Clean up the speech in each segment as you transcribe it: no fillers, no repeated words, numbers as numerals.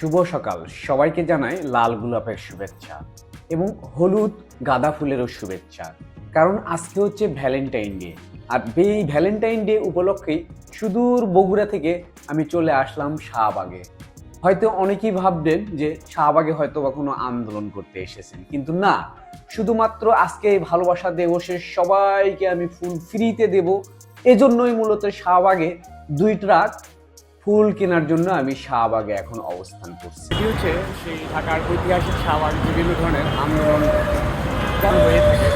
শুভ সকাল সবাইকে জানাই লাল গোলাপের শুভেচ্ছা এবং হলুদ গাঁদা ফুলেরও শুভেচ্ছা। কারণ আজকে হচ্ছে ভ্যালেন্টাইন ডে, আর এই ভ্যালেন্টাইন ডে উপলক্ষেই সুদূর বগুড়া থেকে আমি চলে আসলাম শাহবাগে। হয়তো অনেকেই ভাববেন যে শাহবাগে হয়তো বা কোনো আন্দোলন করতে এসেছেন, কিন্তু না, শুধুমাত্র আজকে এই ভালোবাসা দিবসে সবাইকে আমি ফুল ফ্রিতে দেব, এজন্যই মূলত শাহবাগে 2 ট্রাক ফুল কেনার জন্য আমি শাহবাগে এখন অবস্থান করছি। এটি হচ্ছে সেই ঢাকার ঐতিহাসিক শাহবাগ, বিভিন্ন ধরনের আন্দোলন হয়ে থাকে,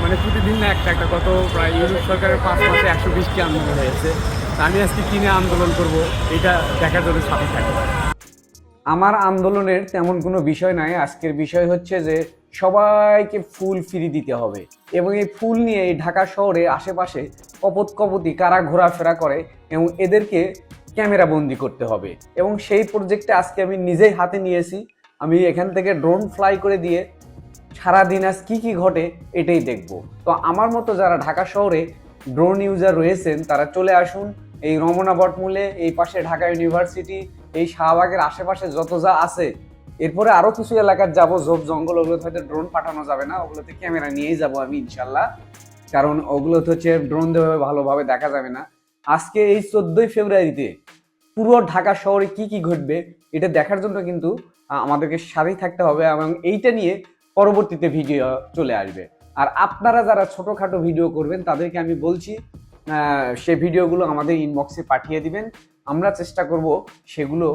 মানে প্রতিদিন না একটা গত প্রায় ইউনিট সরকারের 5 মাসে 120টি আন্দোলন হয়েছে। আমি আজকে কিনে আন্দোলন করব, এটা দেখার জন্য সাথে থাকবো। আমার আন্দোলনের তেমন কোনো বিষয় নাই, আজকের বিষয় হচ্ছে যে সবাইকে ফুল ফ্রি দিতে হবে এবং এই ফুল নিয়ে এই ঢাকা শহরে আশেপাশে কপতি কারা ঘোরাফেরা করে এবং এদেরকে ক্যামেরা বন্দি করতে হবে এবং সেই প্রজেক্টে আজকে আমি নিজেই হাতে নিয়েছি। আমি এখান থেকে ড্রোন ফ্লাই করে দিয়ে সারাদিন আজ কী ঘটে এটাই দেখব। তো আমার মতো যারা ঢাকা শহরে ড্রোন ইউজার রয়েছেন তারা চলে আসুন এই রমনা বটমূলে, এই পাশে ঢাকা ইউনিভার্সিটি, এই শাহবাগের আশেপাশে যত যা আছে, এরপরে আরও কিছু এলাকার যাব, ঝোপ জঙ্গল, ওগুলোতে হয়তো ড্রোন পাঠানো যাবে না, ওগুলোতে ক্যামেরা নিয়েই যাব আমি ইনশাল্লাহ, কারণ ওগুলোতে হচ্ছে ড্রোন দিয়ে ভালোভাবে দেখা যাবে না। আজকে এই 14ই ফেব্রুয়ারিতে পুরো ঢাকা শহরে কি ঘটবে এটা দেখার জন্য কিন্তু আমাদেরকে সাথেই থাকতে হবে এবং এইটা নিয়ে পরবর্তীতে ভিডিও চলে আসবে। আর আপনারা যারা ছোটোখাটো ভিডিও করবেন তাদেরকে আমি বলছি সে ভিডিওগুলো আমাদের ইনবক্সে পাঠিয়ে দিবেন, আমরা চেষ্টা করব সেগুলো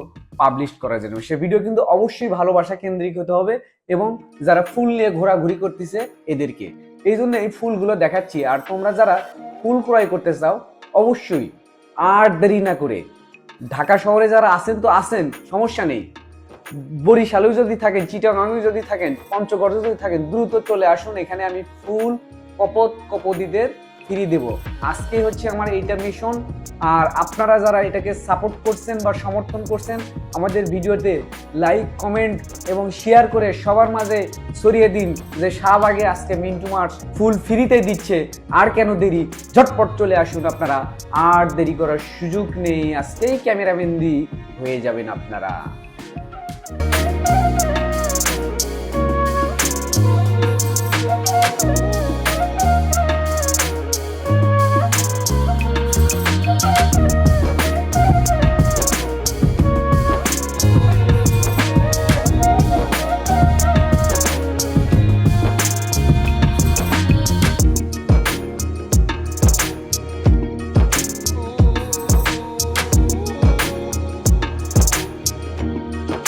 পাবলিশ করার জন্য। সে ভিডিও কিন্তু অবশ্যই ভালোবাসা কেন্দ্রিক হতে হবে এবং যারা ফুল নিয়ে ঘোরাঘুরি করতেছে এদেরকে, এই জন্য এই ফুলগুলো দেখাচ্ছি। আর তোমরা যারা ফুল ক্রয় করতে চাও অবশ্যই আর দেরি না করে, ঢাকা শহরে যারা আছেন তো আছেন, সমস্যা নেই, বরিশালেও যদি থাকেন, চিটাগাংও যদি থাকেন, পঞ্চগড়ে যদি থাকেন, দ্রুত চলে আসুন, এখানে আমি ফুল কপতিদের ফ্রি দেব। আজকে হচ্ছে আমার এইটা মিশন। আর আপনারা যারা এটাকে সাপোর্ট করছেন বা সমর্থন করছেন, আমাদের ভিডিওতে লাইক, কমেন্ট এবং শেয়ার করে সবার মাঝে ছড়িয়ে দিন যে শাহবাগে আজকে মিন্টু মার্চ ফুল ফ্রিতে দিচ্ছে। আর কেন দেরি, ঝটপট চলে আসুন আপনারা, আর দেরি করার সুযোগ নেই, আজকেই ক্যামেরাবন্দি হয়ে যাবেন আপনারা।